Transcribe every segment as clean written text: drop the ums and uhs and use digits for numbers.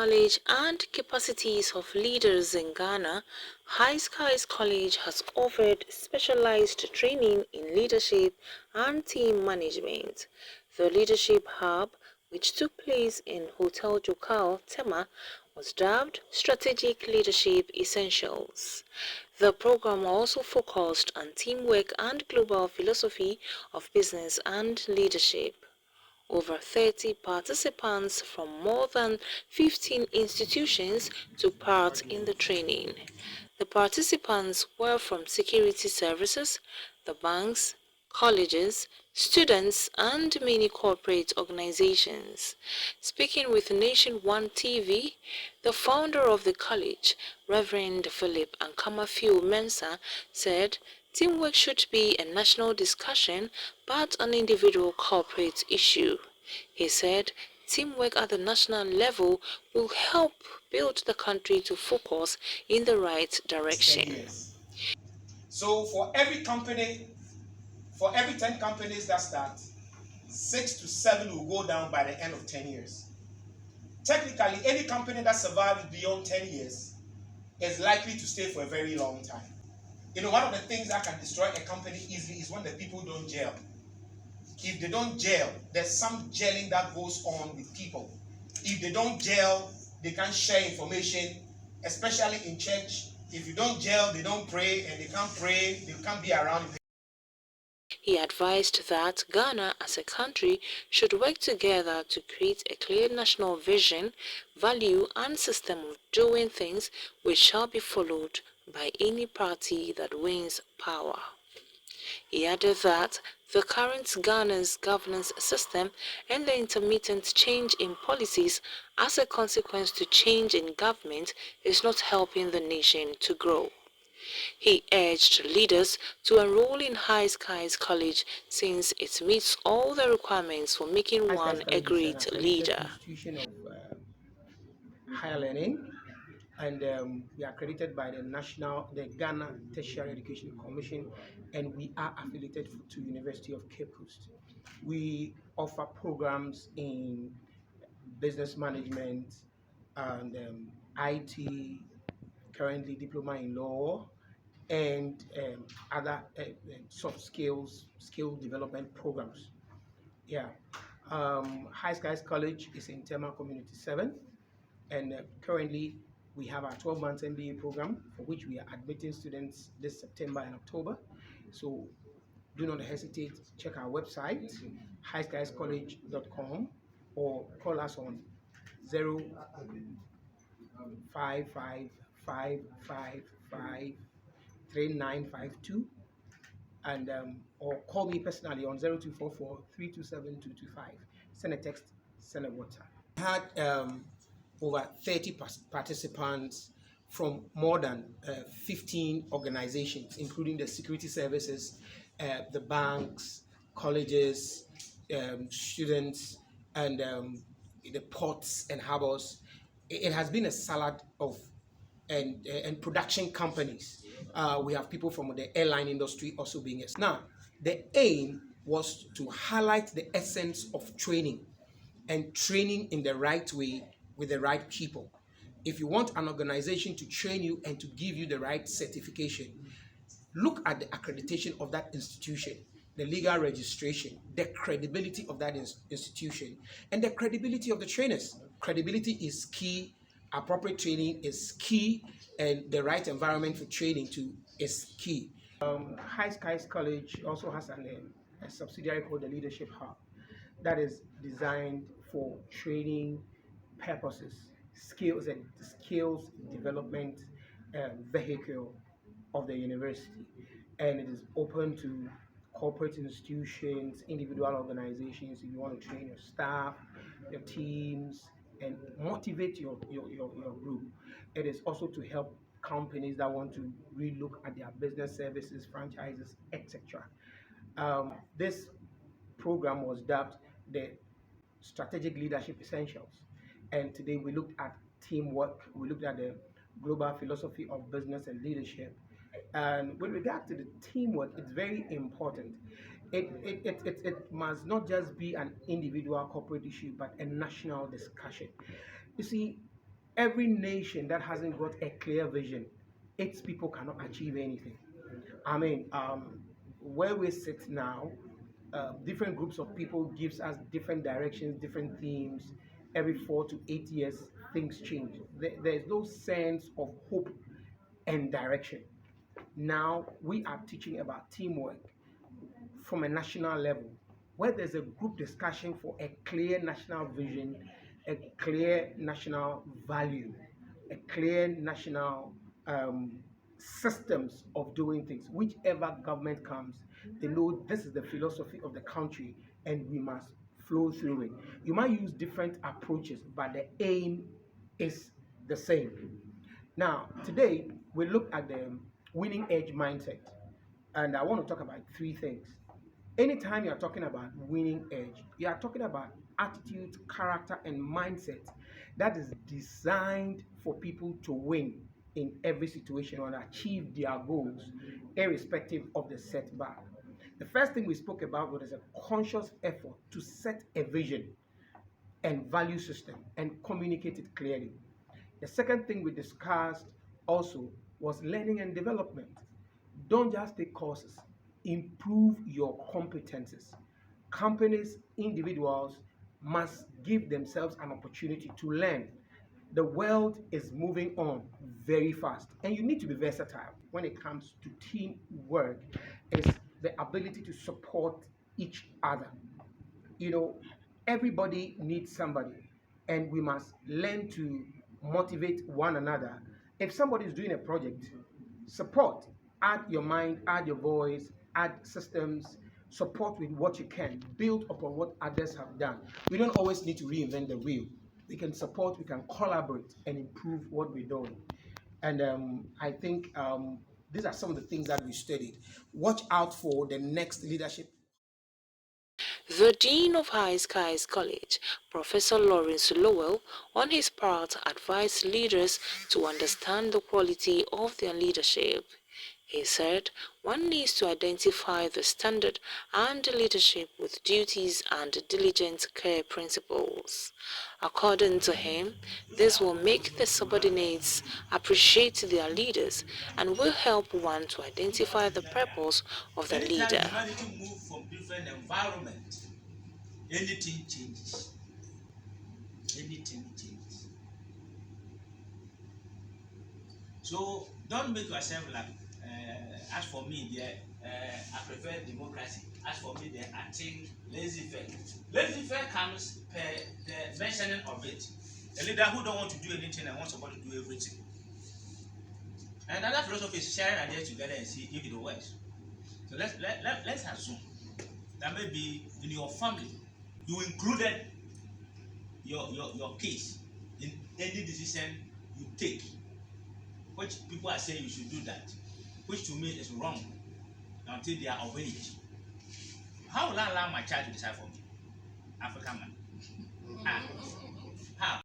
knowledge and capacities of leaders in Ghana, High Skies College has offered specialized training in leadership and team management. The Leadership Hub, which took place in Hotel Jokal, Tema, was dubbed Strategic Leadership Essentials. The program also focused on teamwork and global philosophy of business and leadership. Over 30 participants from more than 15 institutions took part in the training. The participants were from security services, the banks, colleges, students, and many corporate organizations. Speaking with Nation One TV, the founder of the college, Reverend Philip Ankamafiu Mensah, said teamwork should be a national discussion but an individual corporate issue. He said teamwork at the national level will help build the country to focus in the right direction. So for every company, for every 10 companies that start, 6 to 7 will go down by the end of 10 years. Technically, any company that survives beyond 10 years is likely to stay for a very long time. You know, one of the things that can destroy a company easily is when the people don't gel. If they don't gel, there's some gelling that goes on with people. If they don't gel, they can't share information, especially in church. If you don't gel, they don't pray, and they can't pray, they can't be around. He advised that Ghana as a country should work together to create a clear national vision, value, and system of doing things which shall be followed by any party that wins power. He added that the current Ghana's governance system and the intermittent change in policies as a consequence to change in government is not helping the nation to grow. He urged leaders to enroll in High Skies College since it meets all the requirements for making one a great leader. Institution of higher learning, and we are accredited by the Ghana Tertiary Education Commission, and we are affiliated to University of Cape Coast. We offer programs in business management and IT, currently diploma in law, and other soft skill development programs. Yeah. High Skies College is in Tema Community 7, and currently we have our 12-month MBA program for which we are admitting students this September and October. So do not hesitate. Check our website, highskiescollege.com, or call us on 055553952, and or call me personally on 0244 327 225. Send a text, send a WhatsApp. We had over 30 participants from more than 15 organizations, including the security services, the banks, colleges, students, and the ports and harbors. It has been a salad of and production companies. We have people from the airline industry also being it. Now, the aim was to highlight the essence of training, and training in the right way with the right people. If you want an organization to train you and to give you the right certification, look at the accreditation of that institution, the legal registration, the credibility of that institution, and the credibility of the trainers. Credibility is key, appropriate training is key, and the right environment for training too is key. High Skies College also has a subsidiary called the Leadership Hub that is designed for training purposes, skills development vehicle of the university, and it is open to corporate institutions, individual organizations. If you want to train your staff, your teams, and motivate your group, it is also to help companies that want to relook at their business services, franchises, etc. This program was dubbed the Strategic Leadership Essentials. And today we looked at teamwork, we looked at the global philosophy of business and leadership. And with regard to the teamwork, it's very important. It must not just be an individual corporate issue, but a national discussion. You see, Every nation that hasn't got a clear vision, its people cannot achieve anything. I mean, where we sit now, different groups of people gives us different directions, different themes. Every 4 to 8 years, things change. There's no sense of hope and direction. Now we are teaching about teamwork from a national level, where there's a group discussion for a clear national vision, a clear national value, a clear national systems of doing things. Whichever government comes, they know this is the philosophy of the country and we must flow through it. You might use different approaches, but the aim is the same. Now, today we look at the winning edge mindset, and I want to talk about three things. Anytime you're talking about winning edge, you are talking about attitude, character, and mindset that is designed for people to win in every situation and achieve their goals, irrespective of the setback. The first thing we spoke about was a conscious effort to set a vision and value system and communicate it clearly. The second thing we discussed also was learning and development. Don't just take courses, improve your competences. Companies, individuals must give themselves an opportunity to learn. The world is moving on very fast, and you need to be versatile when it comes to teamwork. Is the ability to support each other. You know, everybody needs somebody, and we must learn to motivate one another. If somebody is doing a project, support, add your mind, add your voice, add systems, support with what you can, build upon what others have done. We don't always need to reinvent the wheel. We can support, we can collaborate and improve what we're doing. And I think these are some of the things that we studied. Watch out for the next leadership. The Dean of High Skies College, Professor Lawrence Lowell, on his part advised leaders to understand the quality of their leadership. He said one needs to identify the standard and leadership with duties and diligent care principles. According to him, this will make the subordinates appreciate their leaders and will help one to identify the purpose of the Anytime leader. humanity moves from different environment, anything changes. Anything changes. So don't make yourself like, as for me, I prefer democracy. As for me, I think laissez-faire. Laissez-faire comes per the mentioning of it. A leader who don't want to do anything and wants somebody to do everything. And another philosophy is sharing ideas together and see if it works. So let's assume that maybe in your family you included your case in any decision you take, which people are saying you should do that, which to me is wrong until they are of age. How will I allow my child to decide for me? African man. How?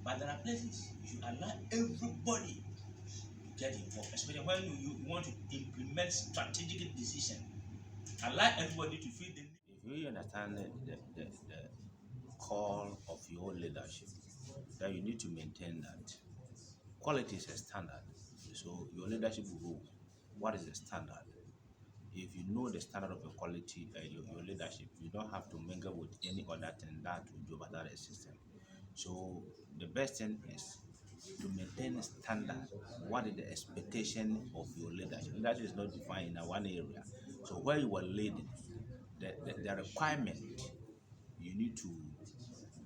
But there are places you should allow everybody to get involved, especially when you want to implement strategic decision. Allow everybody to feel the need. If you understand the call of your leadership, then you need to maintain that. Quality is a standard. So your leadership will go. What is the standard? If you know the standard of your quality, your leadership, you don't have to mingle with any other thing that will jeopardize the system. So the best thing is to maintain a standard. What is the expectation of your leadership? Leadership is not defined in one area. So where you are leading, the requirement you need to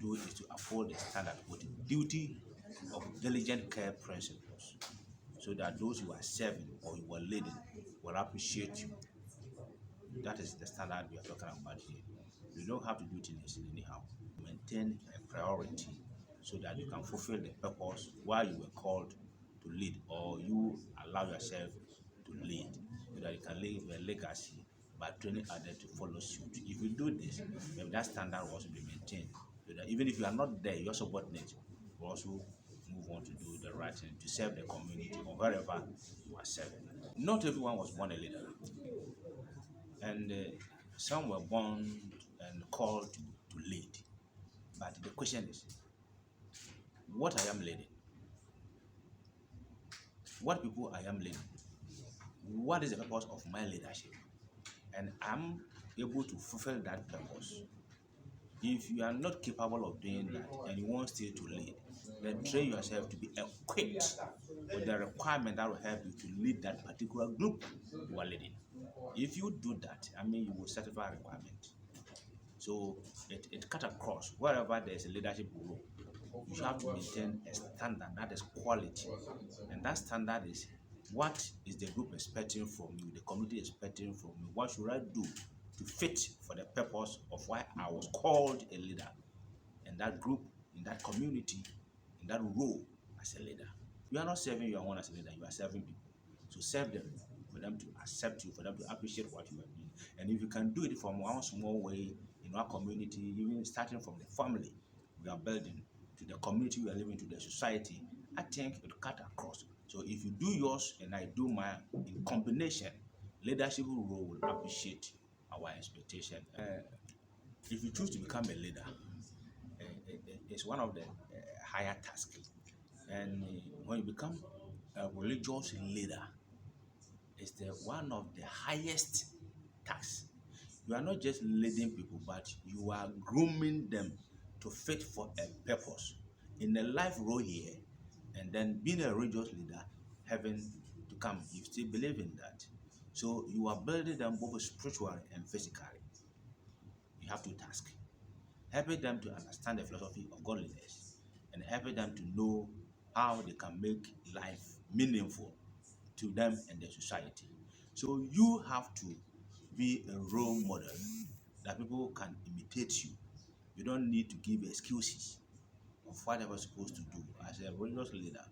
do is to uphold the standard with duty of diligent care principles, so that those you are serving or you are leading will appreciate you. That is the standard we are talking about here. You don't have to do things anyhow. Maintain a priority so that you can fulfill the purpose while you were called to lead, or you allow yourself to lead, so that you can leave a legacy by training others to follow suit. If you do this, then that standard will also be maintained, so that even if you are not there, your subordinates will also move on to do the right thing, to serve the community or wherever you are serving. Not everyone was born a leader, and some were born and called to lead. But the question is, what I am leading, what people I am leading, what is the purpose of my leadership, and I'm able to fulfill that purpose. If you are not capable of doing that and you want still to lead, then train yourself to be equipped with the requirement that will help you to lead that particular group you are leading. If you do that, I mean, you will satisfy a requirement. So it cut across wherever there's a leadership role. You have to maintain a standard that is quality, and that standard is what is the group expecting from you, the community expecting from you. What should I do to fit for the purpose of why I was called a leader in that group, in that community, in that role as a leader? You are not serving your own as a leader, you are serving people. So serve them for them to accept you, for them to appreciate what you are doing. And if you can do it from one small way in our community, even starting from the family we are building, to the community we are living, to the society, I think it will cut across. So if you do yours and I do mine in combination, leadership role will appreciate our expectation. If you choose to become a leader, it's one of the higher tasks. And when you become a religious leader, it's one of the highest tasks. You are not just leading people, but you are grooming them to fit for a purpose in a life role here. And then being a religious leader, having to come, you still believe in that. So you are building them both spiritually and physically. You have two tasks: helping them to understand the philosophy of godliness and helping them to know how they can make life meaningful to them and their society. So you have to be a role model that people can imitate you. You don't need to give excuses of what you're supposed to do as a religious leader.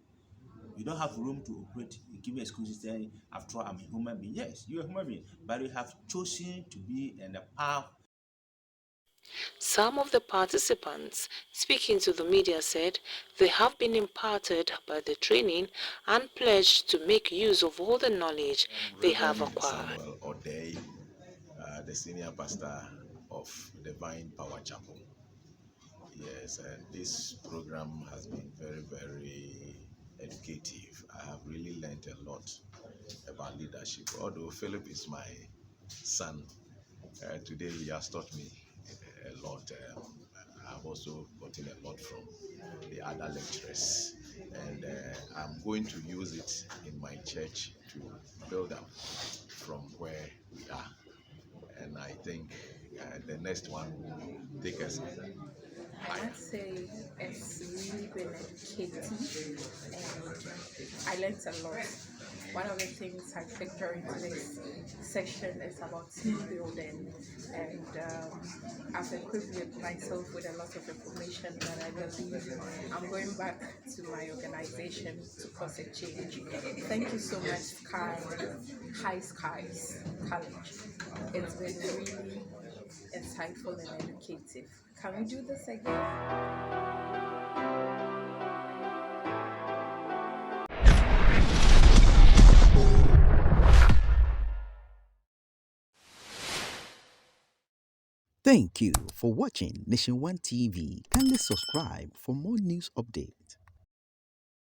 You don't have room to operate in giving excuses saying, after all, I'm a human being. Yes, you're a human being, but you have chosen to be in the path. Some of the participants speaking to the media said they have been imparted by the training and pledged to make use of all the knowledge they have Reverend acquired. Samuel Odei, the senior pastor of Divine Power Chapel. Yes, and this program has been very, very educative. I have really learned a lot about leadership. Although Philip is my son, today he has taught me a lot. I've also gotten a lot from the other lecturers, and I'm going to use it in my church to build up from where we are. And I think the next one will take us. I must say it's really been educative and I learned a lot. One of the things I picked during today's session is about team building, and I've equipped myself with a lot of information that I believe I'm going back to my organization to cause a change. Thank you so much, High Skies College. It's been really insightful and educative. Can we do this again? Thank you for watching Nation One TV. Kindly subscribe for more news updates.